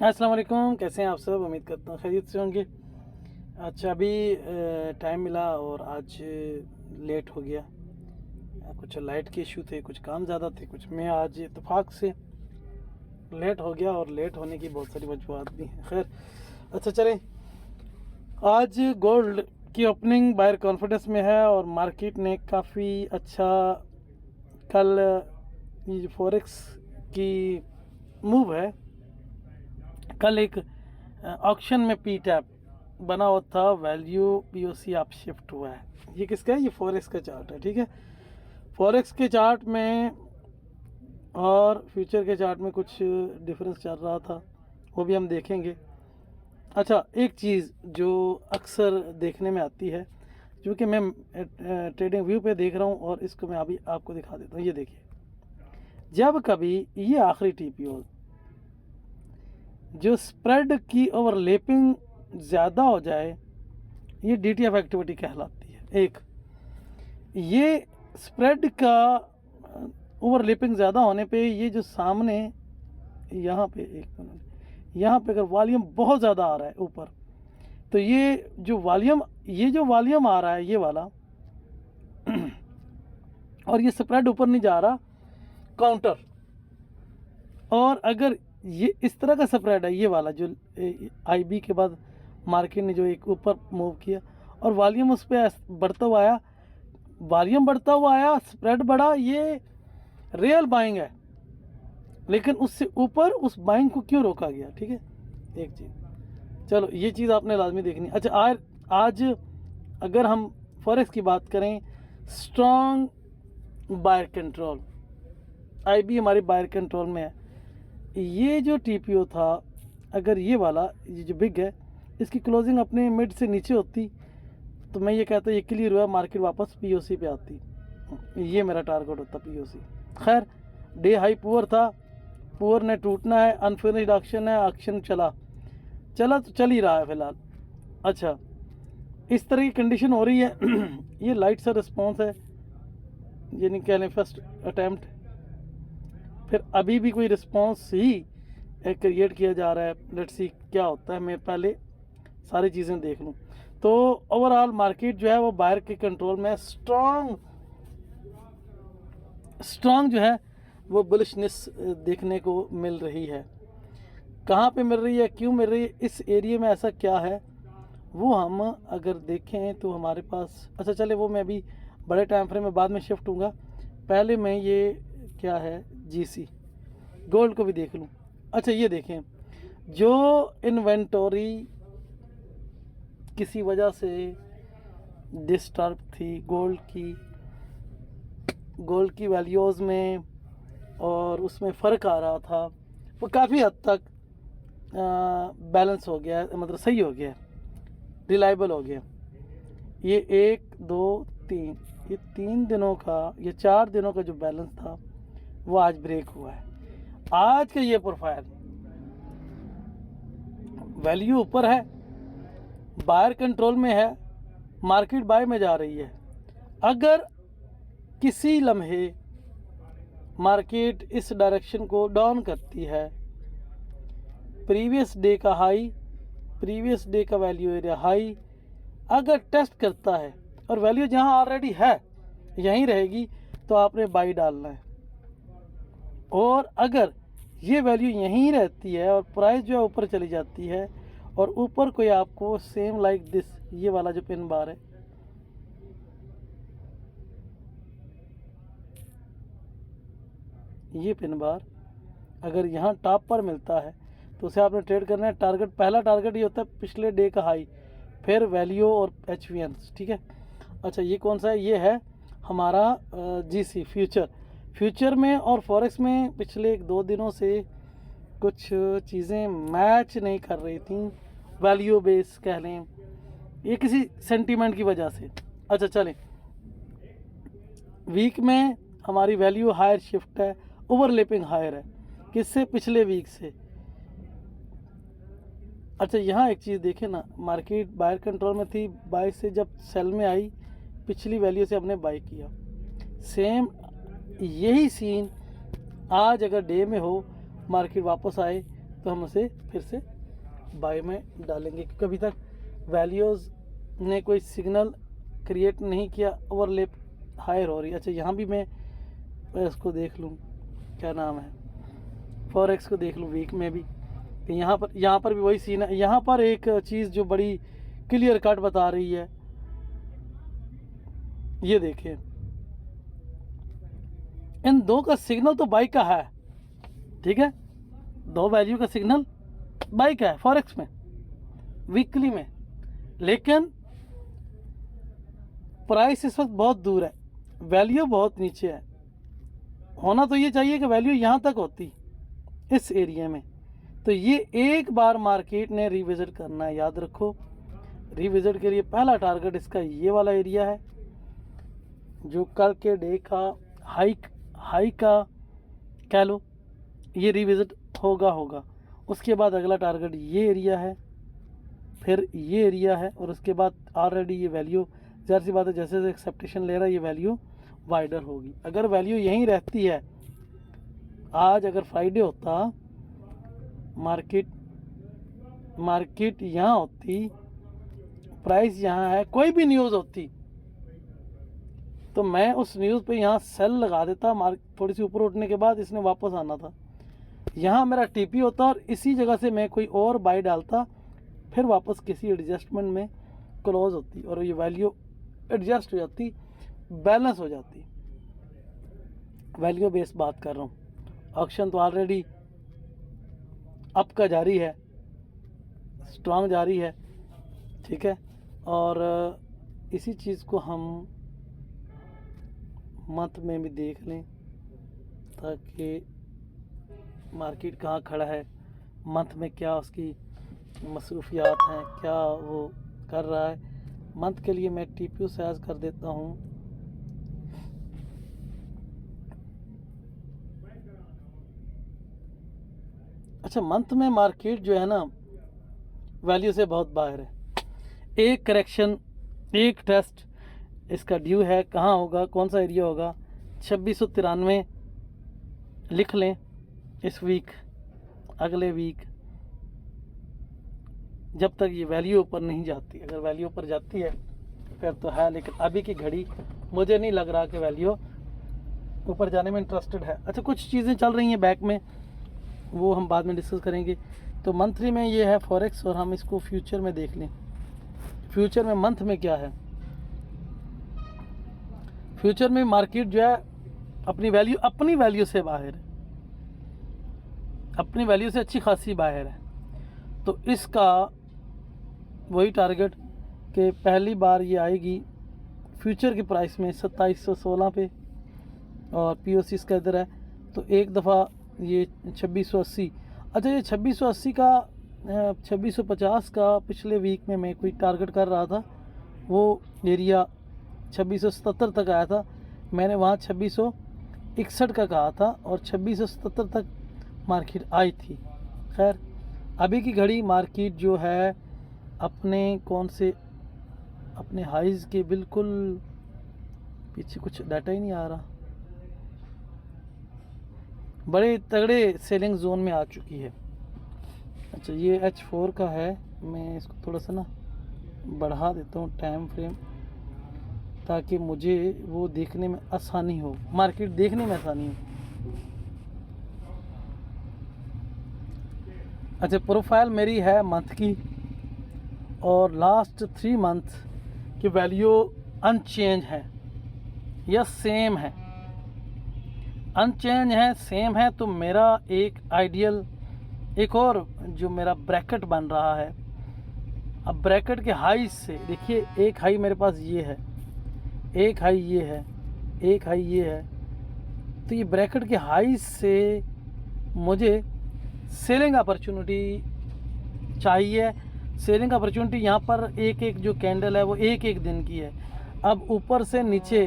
अस्सलाम वालेकुम, कैसे हैं आप सब? उम्मीद करता हूँ खैरियत से होंगे। अच्छा, अभी टाइम मिला और आज लेट हो गया। कुछ लाइट के इशू थे, कुछ काम ज़्यादा थे, कुछ मैं आज इत्तेफाक से लेट हो गया और लेट होने की बहुत सारी वजूहत भी हैं। खैर, अच्छा चलें, आज गोल्ड की ओपनिंग बायर कॉन्फिडेंस में है और मार्केट ने काफ़ी अच्छा कल ये फॉरेक्स की मूव है। कल एक ऑक्शन में पी टैप बना हुआ था, वैल्यू पीओसी आप शिफ्ट हुआ है। ये किसका है? ये फॉरेक्स का चार्ट है, ठीक है। फॉरेक्स के चार्ट में और फ्यूचर के चार्ट में कुछ डिफरेंस चल रहा था, वो भी हम देखेंगे। अच्छा, एक चीज़ जो अक्सर देखने में आती है, जो कि मैं ट्रेडिंग व्यू पे देख रहा हूँ और इसको मैं अभी आपको दिखा देता हूँ। ये देखिए, जब कभी ये आखिरी टीपीओ जो स्प्रेड की ओवरलैपिंग ज़्यादा हो जाए, ये डीटीएफ एक्टिविटी कहलाती है। एक ये स्प्रेड का ओवरलैपिंग ज़्यादा होने पे ये जो सामने यहाँ पे एक मिनट, यहाँ पे अगर वॉल्यूम बहुत ज़्यादा आ रहा है ऊपर, तो ये जो वॉल्यूम आ रहा है ये वाला और ये स्प्रेड ऊपर नहीं जा रहा, काउंटर। और अगर ये इस तरह का स्प्रेड है, ये वाला जो आईबी के बाद मार्केट ने जो एक ऊपर मूव किया और वॉल्यूम उस पर बढ़ता हुआ आया, स्प्रेड बढ़ा, ये रियल बाइंग है। लेकिन उससे ऊपर उस बाइंग को क्यों रोका गया? ठीक है, एक चीज़, चलो ये चीज़ आपने लाजमी देखनी। अच्छा, आज अगर हम फॉरेक्स की बात करें, स्ट्रॉन्ग बायर कंट्रोल, आईबी हमारे बायर कंट्रोल में है। ये जो टीपीओ था, अगर ये वाला ये जो बिग है, इसकी क्लोजिंग अपने मिड से नीचे होती तो मैं ये कहता ये क्लियर हुआ, मार्केट वापस पीओसी पे आती, ये मेरा टारगेट होता पीओसी। खैर, डे हाई पुअर था, पुअर ने टूटना है, अनफिनिश्ड ऑक्शन है, ऑक्शन चला तो चल ही रहा है फिलहाल। अच्छा, इस तरह की कंडीशन हो रही है ये लाइट सा रिस्पॉन्स है, ये नहीं कह लें फर्स्ट अटैम्प्ट, फिर अभी भी कोई रिस्पॉन्स ही क्रिएट किया जा रहा है। लेट्स सी क्या होता है, मैं पहले सारी चीज़ें देख लूँ। तो ओवरऑल मार्केट जो है वो बायर के कंट्रोल में, स्ट्रॉन्ग जो है वो बुलिशनेस देखने को मिल रही है। कहाँ पे मिल रही है, क्यों मिल रही है, इस एरिया में ऐसा क्या है, वो हम अगर देखें तो हमारे पास, अच्छा चले वो मैं भी बड़े टाइम फ्रेम में बाद में शिफ्ट हूँगा, पहले मैं ये क्या है जीसी गोल्ड को भी देख लूँ। अच्छा, ये देखें, जो इन्वेंटरी किसी वजह से डिस्टर्ब थी गोल्ड की वैल्यूज़ में और उसमें फ़र्क आ रहा था, वो काफ़ी हद तक बैलेंस हो गया, मतलब सही हो गया, रिलायबल हो गया। ये 1 2 3 ये 3 दिनों का, ये 4 दिनों का जो बैलेंस था वो आज ब्रेक हुआ है। आज का ये प्रोफाइल, वैल्यू ऊपर है, बायर कंट्रोल में है, मार्केट बाय में जा रही है। अगर किसी लम्हे मार्केट इस डायरेक्शन को डाउन करती है, प्रीवियस डे का हाई, प्रीवियस डे का वैल्यू एरिया हाई अगर टेस्ट करता है और वैल्यू जहां ऑलरेडी है यहीं रहेगी, तो आपने बाई डालना है। और अगर ये वैल्यू यहीं रहती है और प्राइस जो है ऊपर चली जाती है और ऊपर कोई आपको सेम लाइक दिस, ये वाला जो पिन बार है, ये पिन बार अगर यहाँ टॉप पर मिलता है तो उसे आपने ट्रेड करना है। टारगेट, पहला टारगेट ये होता है पिछले डे का हाई, फिर वैल्यू और एचवीएंस, ठीक है। अच्छा, ये कौन सा है? ये है हमारा जीसी फ्यूचर में और फॉरेक्स में पिछले 1-2 दिनों से कुछ चीज़ें मैच नहीं कर रही थी, वैल्यू बेस कह लें, ये किसी सेंटीमेंट की वजह से। अच्छा चलें, वीक में हमारी वैल्यू हायर शिफ्ट है, ओवरलैपिंग हायर है, किससे? पिछले वीक से। अच्छा, यहाँ एक चीज़ देखें ना, मार्केट बायर कंट्रोल में थी, बाय से जब सेल में आई, पिछली वैल्यू से हमने बाय किया। सेम यही सीन आज अगर डे में हो, मार्केट वापस आए तो हम उसे फिर से बाय में डालेंगे, क्योंकि अभी तक वैल्यूज़ ने कोई सिग्नल क्रिएट नहीं किया, ओवरलैप हायर हो रही है। अच्छा, यहाँ भी मैं इसको देख लूँ, क्या नाम है, फॉरेक्स को देख लूँ वीक में भी, यहाँ पर भी वही सीन है। यहाँ पर एक चीज़ जो बड़ी क्लियर कट बता रही है, ये देखिए, इन दो का सिग्नल तो बाई का है, ठीक है, दो वैल्यू का सिग्नल बाई का है फॉरेक्स में, वीकली में, लेकिन प्राइस इस वक्त बहुत दूर है, वैल्यू बहुत नीचे है। होना तो ये चाहिए कि वैल्यू यहाँ तक होती, इस एरिया में। तो ये एक बार मार्केट ने रिविजिट करना है, याद रखो। रिविजिट के लिए पहला टारगेट इसका ये वाला एरिया है, जो कल के डे का हाई का कह लो, ये रिविजिट होगा। उसके बाद अगला टारगेट ये एरिया है, फिर ये एरिया है, और उसके बाद ऑलरेडी ये वैल्यू, ज़ाहिर सी बात है, जैसे जैसे एक्सेप्टेशन ले रहा है ये वैल्यू वाइडर होगी। अगर वैल्यू यहीं रहती है, आज अगर फ्राइडे होता, मार्केट यहाँ होती, प्राइस यहाँ है, कोई भी न्यूज़ होती, तो मैं उस न्यूज़ पे यहाँ सेल लगा देता। थोड़ी सी ऊपर उठने के बाद इसने वापस आना था, यहाँ मेरा टीपी होता और इसी जगह से मैं कोई और बाय डालता, फिर वापस किसी एडजस्टमेंट में क्लोज होती और ये वैल्यू एडजस्ट हो जाती, बैलेंस हो जाती। वैल्यू बेस्ड बात कर रहा हूँ। ऑक्शन तो ऑलरेडी अप का जारी है, स्ट्रांग जारी है, ठीक है। और इसी चीज़ को हम मंथ में भी देख लें, ताकि मार्केट कहाँ खड़ा है, मंथ में क्या उसकी मसरूफियात हैं, क्या वो कर रहा है। मंथ के लिए मैं टीपीयू साइज कर देता हूँ, अच्छा, मंथ में मार्केट जो है ना वैल्यू से बहुत बाहर है। एक करेक्शन, एक टेस्ट इसका ड्यू है, कहाँ होगा, कौन सा एरिया होगा, 2693 लिख लें इस वीक, अगले वीक, जब तक ये वैल्यू ऊपर नहीं जाती। अगर वैल्यू ऊपर जाती है फिर तो है, लेकिन अभी की घड़ी मुझे नहीं लग रहा कि वैल्यू ऊपर जाने में इंटरेस्टेड है। अच्छा, कुछ चीज़ें चल रही हैं बैक में, वो हम बाद में डिस्कस करेंगे। तो मंथली में ये है फॉरेक्स, और हम इसको फ्यूचर में देख लें। फ्यूचर में मंथ में क्या है, फ्यूचर में मार्केट जो है अपनी वैल्यू से बाहर है, अपनी वैल्यू से अच्छी खासी बाहर है। तो इसका वही टारगेट कि पहली बार ये आएगी फ्यूचर की प्राइस में 2716 पे, और पीओसी इसका इधर है, तो एक दफ़ा ये 2680। अच्छा, ये 2680 का 2650 का पिछले वीक में मैं कोई टारगेट कर रहा था, वो एरिया 2677 तक आया था, मैंने वहाँ 2661 का कहा था और 2677 तक मार्केट आई थी। खैर, अभी की घड़ी मार्केट जो है अपने हाइज़ के बिल्कुल पीछे, कुछ डाटा ही नहीं आ रहा, बड़े तगड़े सेलिंग जोन में आ चुकी है। अच्छा, ये H4 का है, मैं इसको थोड़ा सा ना बढ़ा देता हूँ टाइम फ्रेम, ताकि मुझे वो देखने में आसानी हो, मार्केट देखने में आसानी हो। अच्छा, प्रोफाइल मेरी है मंथ की, और लास्ट 3 मंथ की वैल्यू अनचेंज है या सेम है, अनचेंज है, सेम है। तो मेरा एक आइडियल, एक और जो मेरा ब्रैकेट बन रहा है, अब ब्रैकेट के हाई से देखिए, एक हाई मेरे पास ये है, एक हाई ये है, एक हाई ये है, तो ये ब्रैकेट के हाई से मुझे सेलिंग अपॉर्चुनिटी चाहिए। सेलिंग अपॉर्चुनिटी यहाँ पर एक एक जो कैंडल है वो एक एक दिन की है। अब ऊपर से नीचे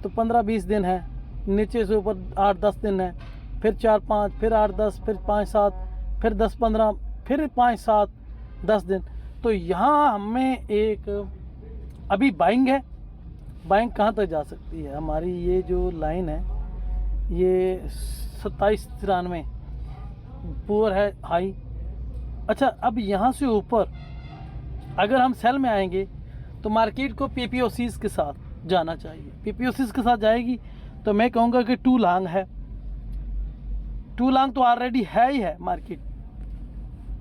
तो 15-20 दिन है, नीचे से ऊपर 8-10 दिन है, फिर 4-5, फिर 8-10, फिर 5-7, फिर 10-15, फिर 5-7, 10 दिन। तो यहाँ हमें एक अभी बाइंग है, बाइंग कहाँ तक जा सकती है हमारी, ये जो लाइन है ये 2793, पुअर है, हाई। अच्छा, अब यहाँ से ऊपर अगर हम सेल में आएंगे तो मार्केट को पीपीओसीज के साथ जाना चाहिए। पीपीओसीज के साथ जाएगी तो मैं कहूँगा कि टू लॉन्ग है। टू लॉन्ग तो ऑलरेडी है ही है मार्केट,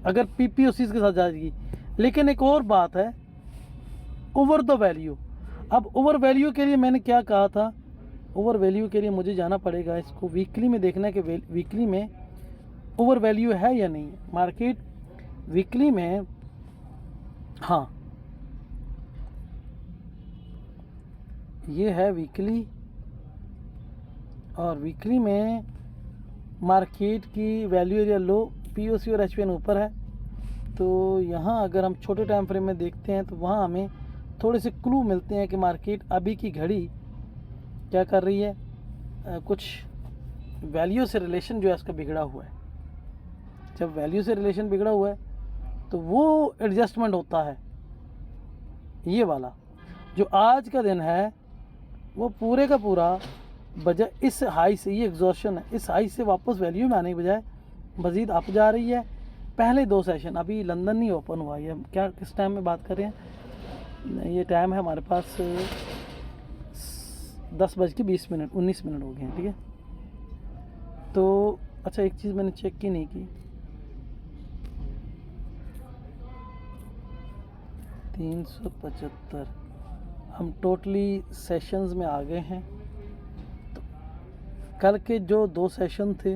अगर पीपीओसीज के साथ जाएगी। लेकिन एक और बात है, ओवर द वैल्यू। अब ओवर वैल्यू के लिए मैंने क्या कहा था, ओवर वैल्यू के लिए मुझे जाना पड़ेगा इसको वीकली में देखना कि वीकली में ओवर वैल्यू है या नहीं। मार्केट वीकली में, हाँ ये है वीकली, और वीकली में मार्केट की वैल्यू एरिया लो, पीओसी और एचपीएन ऊपर है। तो यहाँ अगर हम छोटे टाइम फ्रेम में देखते हैं तो वहाँ हमें थोड़े से क्लू मिलते हैं कि मार्केट अभी की घड़ी क्या कर रही है, कुछ वैल्यू से रिलेशन जो है उसका बिगड़ा हुआ है। जब वैल्यू से रिलेशन बिगड़ा हुआ है तो वो एडजस्टमेंट होता है। ये वाला जो आज का दिन है वो पूरे का पूरा बजाय इस हाई से, ये एग्जॉशन है, इस हाई से वापस वैल्यू में आने के बजाय मज़ीद अप जा रही है। पहले 2 सेशन अभी लंदन नहीं ओपन हुआ है, क्या किस टाइम में बात कर रहे हैं, ये टाइम है हमारे पास 10:20, 19 मिनट हो गए हैं, ठीक है। तो अच्छा, एक चीज़ मैंने चेक की नहीं की, 375 हम टोटली सेशंस में आ गए हैं। तो कल के जो 2 सेशन थे